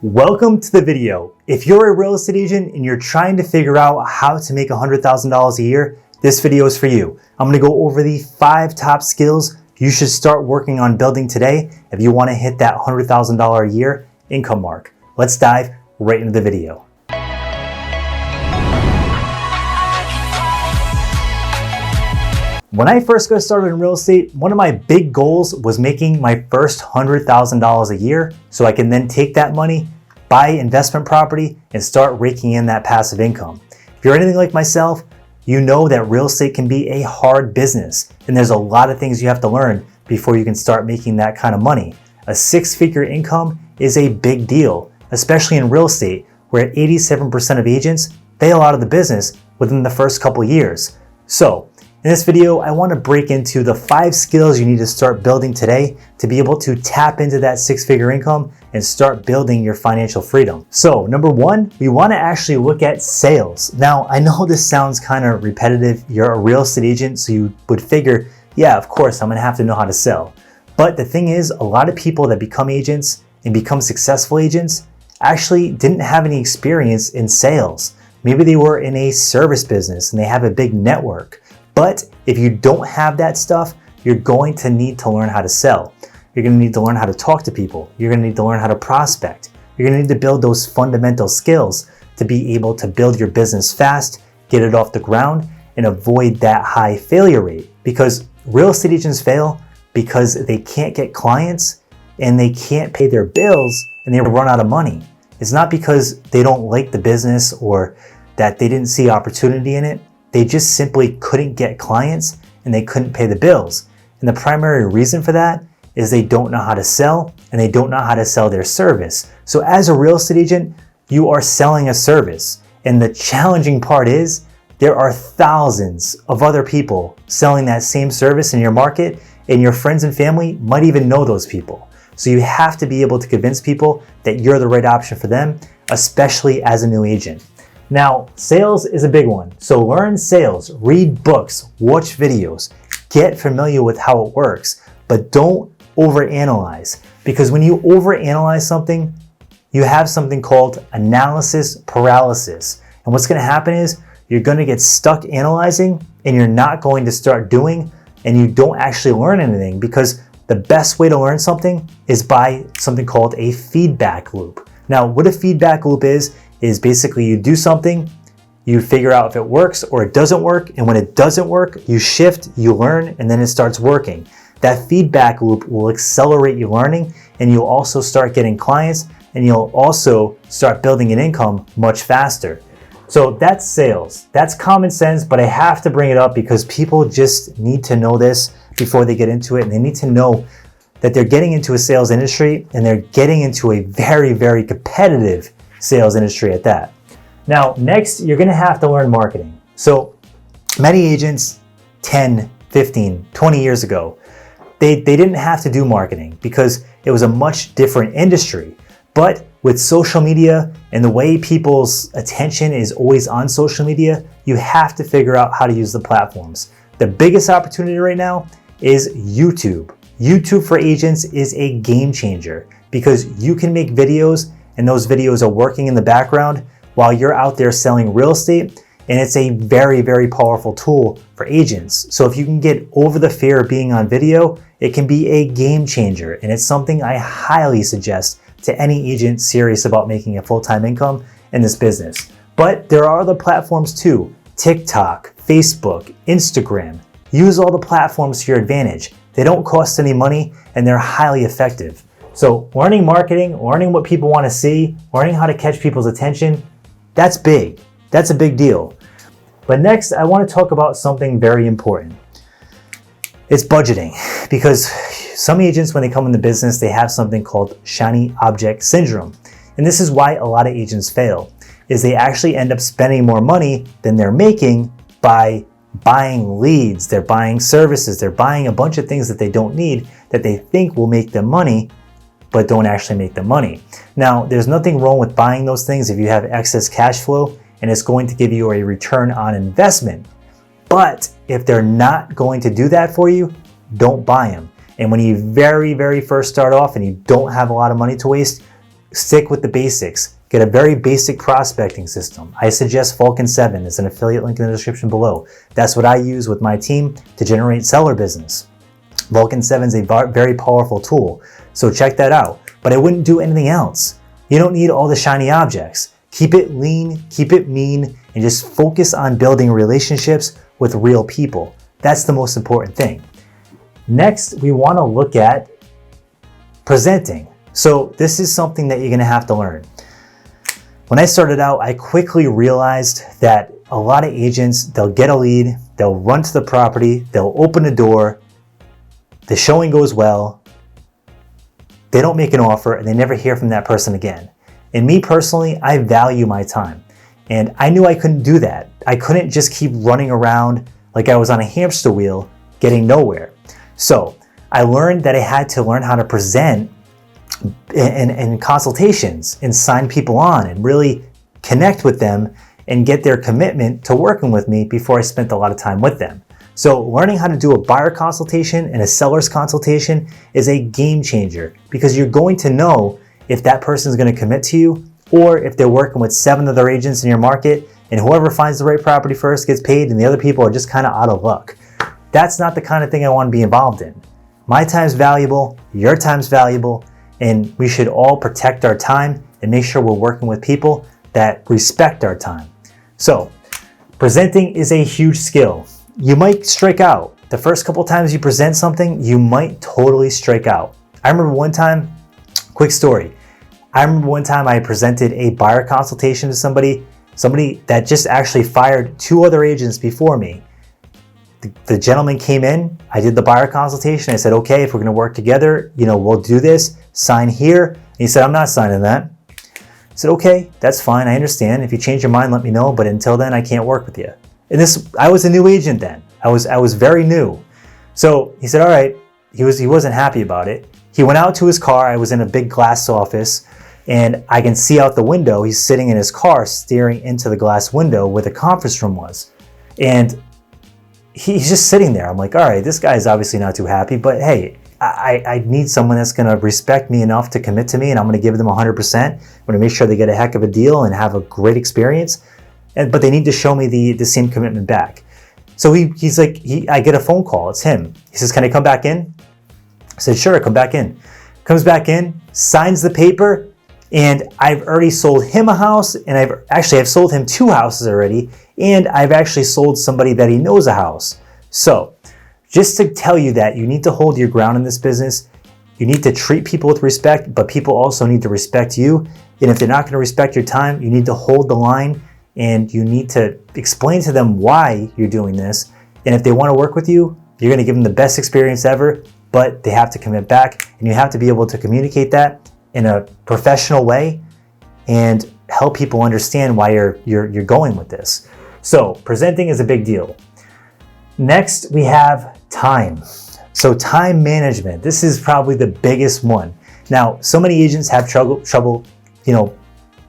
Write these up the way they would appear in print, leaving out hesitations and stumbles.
Welcome to the video. If you're a real estate agent and you're trying to figure out how to make $100,000 a year, this video is for you. I'm going to go over the 5 top skills you should start working on building today if you want to hit that $100,000 a year income mark. Let's dive right into the video. When I first got started in real estate, one of my big goals was making my first $100,000 a year so I can then take that money, buy investment property, and start raking in that passive income. If you're anything like myself, you know that real estate can be a hard business, and there's a lot of things you have to learn before you can start making that kind of money. A 6-figure income is a big deal, especially in real estate, where 87% of agents fail out of the business within the first couple years. So, in this video, I want to break into the 5 skills you need to start building today to be able to tap into that 6-figure income and start building your financial freedom. So, number 1, we want to actually look at sales. Now, I know this sounds kind of repetitive. You're a real estate agent, so you would figure, yeah, of course, I'm going to have to know how to sell. But the thing is, a lot of people that become agents and become successful agents actually didn't have any experience in sales. Maybe they were in a service business and they have a big network. But if you don't have that stuff, you're going to need to learn how to sell. You're going to need to learn how to talk to people. You're going to need to learn how to prospect. You're going to need to build those fundamental skills to be able to build your business fast, get it off the ground, and avoid that high failure rate. Because real estate agents fail because they can't get clients and they can't pay their bills and they run out of money. It's not because they don't like the business or that they didn't see opportunity in it. They just simply couldn't get clients and they couldn't pay the bills. And the primary reason for that is they don't know how to sell and they don't know how to sell their service. So as a real estate agent, you are selling a service. And the challenging part is there are thousands of other people selling that same service in your market, and your friends and family might even know those people. So you have to be able to convince people that you're the right option for them, especially as a new agent. Now, sales is a big one. So learn sales, read books, watch videos, get familiar with how it works, but don't overanalyze. Because when you overanalyze something, you have something called analysis paralysis. And what's going to happen is you're going to get stuck analyzing and you're not going to start doing, and you don't actually learn anything, because the best way to learn something is by something called a feedback loop. Now, what a feedback loop is basically you do something, you figure out if it works or it doesn't work, and when it doesn't work, you shift, you learn, and then it starts working. That feedback loop will accelerate your learning, and you'll also start getting clients, and you'll also start building an income much faster. So that's sales. That's common sense, but I have to bring it up because people just need to know this before they get into it, and they need to know that they're getting into a sales industry and they're getting into a very, very competitive sales industry at that. Now, next, you're going to have to learn marketing. So many agents 10, 15, 20 years ago, they didn't have to do marketing because it was a much different industry. But with social media and the way people's attention is always on social media, you have to figure out how to use the platforms. The biggest opportunity right now is YouTube. YouTube for agents is a game changer because you can make videos, and those videos are working in the background while you're out there selling real estate. And it's a very, very powerful tool for agents. So if you can get over the fear of being on video, it can be a game changer. And it's something I highly suggest to any agent serious about making a full-time income in this business. But there are other platforms too: TikTok, Facebook, Instagram. Use all the platforms to your advantage. They don't cost any money and they're highly effective. So learning marketing, learning what people want to see, learning how to catch people's attention, that's big. That's a big deal. But next, I want to talk about something very important. It's budgeting. Because some agents, when they come in the business, they have something called shiny object syndrome. And this is why a lot of agents fail, is they actually end up spending more money than they're making by buying leads, they're buying services, they're buying a bunch of things that they don't need that they think will make them money, but don't actually make them money. Now, there's nothing wrong with buying those things if you have excess cash flow and it's going to give you a return on investment. But if they're not going to do that for you, don't buy them. And when you very, very first start off and you don't have a lot of money to waste, stick with the basics. Get a very basic prospecting system. I suggest Vulcan 7. There's an affiliate link in the description below. That's what I use with my team to generate seller business. Vulcan 7 is a very powerful tool, so check that out. But I wouldn't do anything else. You don't need all the shiny objects. Keep it lean, keep it mean, and just focus on building relationships with real people. That's the most important thing. Next, we want to look at presenting. So this is something that you're going to have to learn. When I started out, I quickly realized that a lot of agents, they'll get a lead, they'll run to the property, they'll open the door, the showing goes well, they don't make an offer, and they never hear from that person again. And me personally, I value my time. And I knew I couldn't do that. I couldn't just keep running around like I was on a hamster wheel, getting nowhere. So I learned that I had to learn how to present in consultations and sign people on and really connect with them and get their commitment to working with me before I spent a lot of time with them. So learning how to do a buyer consultation and a seller's consultation is a game changer, because you're going to know if that person is going to commit to you, or if they're working with 7 other agents in your market and whoever finds the right property first gets paid and the other people are just kind of out of luck. That's not the kind of thing I want to be involved in. My time's valuable, your time's valuable, and we should all protect our time and make sure we're working with people that respect our time. So, presenting is a huge skill. You might strike out. The first couple times you present something, you might totally strike out. I remember one time, quick story. I remember one time I presented a buyer consultation to somebody that just actually fired 2 other agents before me. The gentleman came in, I did the buyer consultation. I said, okay, if we're gonna work together, we'll do this, sign here. And he said, I'm not signing that. I said, okay, that's fine, I understand. If you change your mind, let me know, but until then, I can't work with you. And I was a new agent then. I was very new. So he said, all right, he wasn't happy about it. He went out to his car. I was in a big glass office, and I can see out the window. He's sitting in his car staring into the glass window where the conference room was. And he's just sitting there. I'm like, all right, this guy's obviously not too happy, but hey, I need someone that's going to respect me enough to commit to me, and I'm going to give them 100%. I'm going to make sure they get a heck of a deal and have a great experience. But they need to show me the same commitment back. So he's like, I get a phone call. It's him. He says, can I come back in? I said, sure, come back in. Comes back in, signs the paper, and I've already sold him a house, and I've sold him 2 houses already, and I've actually sold somebody that he knows a house. So just to tell you that you need to hold your ground in this business. You need to treat people with respect, but people also need to respect you. And if they're not going to respect your time, you need to hold the line, and you need to explain to them why you're doing this. And if they want to work with you, you're going to give them the best experience ever, but they have to commit back, and you have to be able to communicate that in a professional way and help people understand why you're going with this. So presenting is a big deal. Next, we have time. So time management. This is probably the biggest one. Now, so many agents have trouble,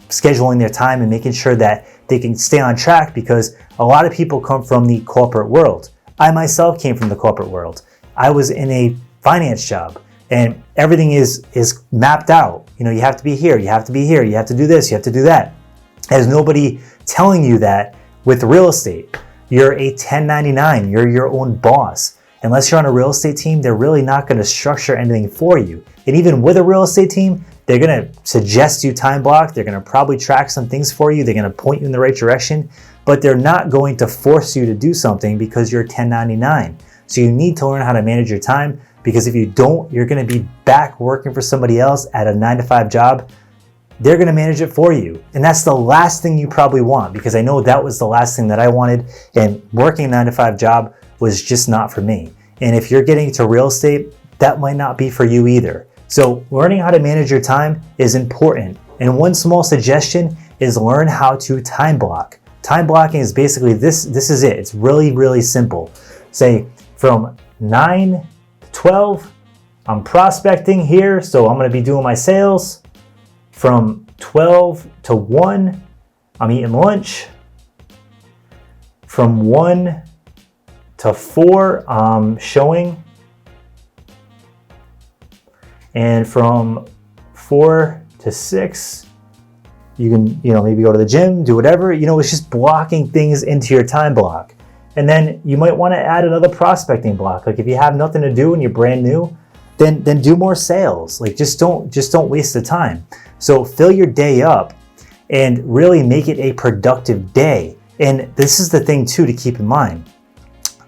scheduling their time and making sure that they can stay on track, because a lot of people come from the corporate world. I myself came from the corporate world. I was in a finance job, and everything is mapped out. You have to be here, you have to be here, you have to do this, you have to do that. There's nobody telling you that with real estate. You're a 1099, you're your own boss. Unless you're on a real estate team, they're really not going to structure anything for you. And even with a real estate team, they're going to suggest you time block. They're going to probably track some things for you. They're going to point you in the right direction, but they're not going to force you to do something because you're 1099. So you need to learn how to manage your time, because if you don't, you're going to be back working for somebody else at a 9-to-5 job. They're going to manage it for you. And that's the last thing you probably want, because I know that was the last thing that I wanted, and working a 9-to-5 job was just not for me. And if you're getting into real estate, that might not be for you either. So learning how to manage your time is important. And one small suggestion is learn how to time block. Time blocking is basically this is it. It's really, really simple. Say from 9 to 12, I'm prospecting here, so I'm going to be doing my sales. From 12 to 1, I'm eating lunch. From 1 to 4, I'm showing. And from 4 to 6. You can, maybe go to the gym, do whatever. It's just blocking things into your time block. And then you might want to add another prospecting block. Like if you have nothing to do and you're brand new, then do more sales. Like just don't waste the time. So fill your day up and really make it a productive day. And this is the thing too to keep in mind.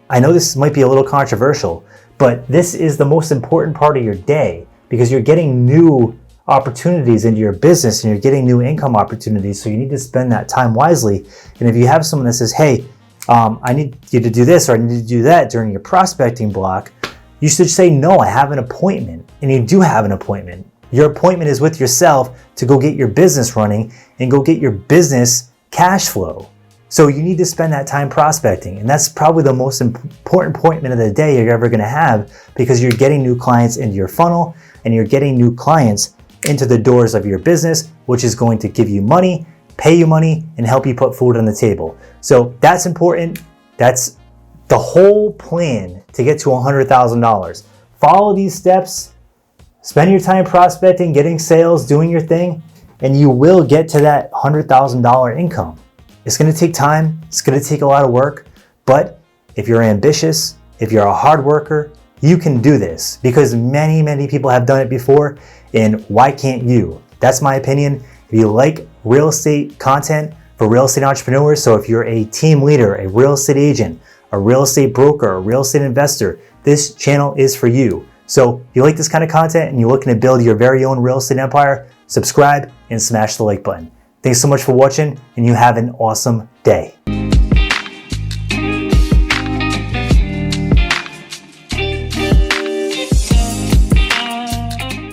I know this might be a little controversial, but this is the most important part of your day because you're getting new opportunities into your business and you're getting new income opportunities. So you need to spend that time wisely. And if you have someone that says, hey, I need you to do this or I need to do that during your prospecting block, you should say, no, I have an appointment. And you do have an appointment. Your appointment is with yourself to go get your business running and go get your business cash flow. So you need to spend that time prospecting. And that's probably the most important appointment of the day you're ever going to have because you're getting new clients into your funnel and you're getting new clients into the doors of your business, which is going to give you money, pay you money, and help you put food on the table. So that's important. That's the whole plan to get to $100,000. Follow these steps, spend your time prospecting, getting sales, doing your thing, and you will get to that $100,000 income. It's going to take time. It's going to take a lot of work. But if you're ambitious, if you're a hard worker, you can do this because many, many people have done it before. And why can't you? That's my opinion. If you like real estate content for real estate entrepreneurs, so if you're a team leader, a real estate agent, a real estate broker, a real estate investor, this channel is for you. So if you like this kind of content and you're looking to build your very own real estate empire, subscribe and smash the like button. Thanks so much for watching and you have an awesome day.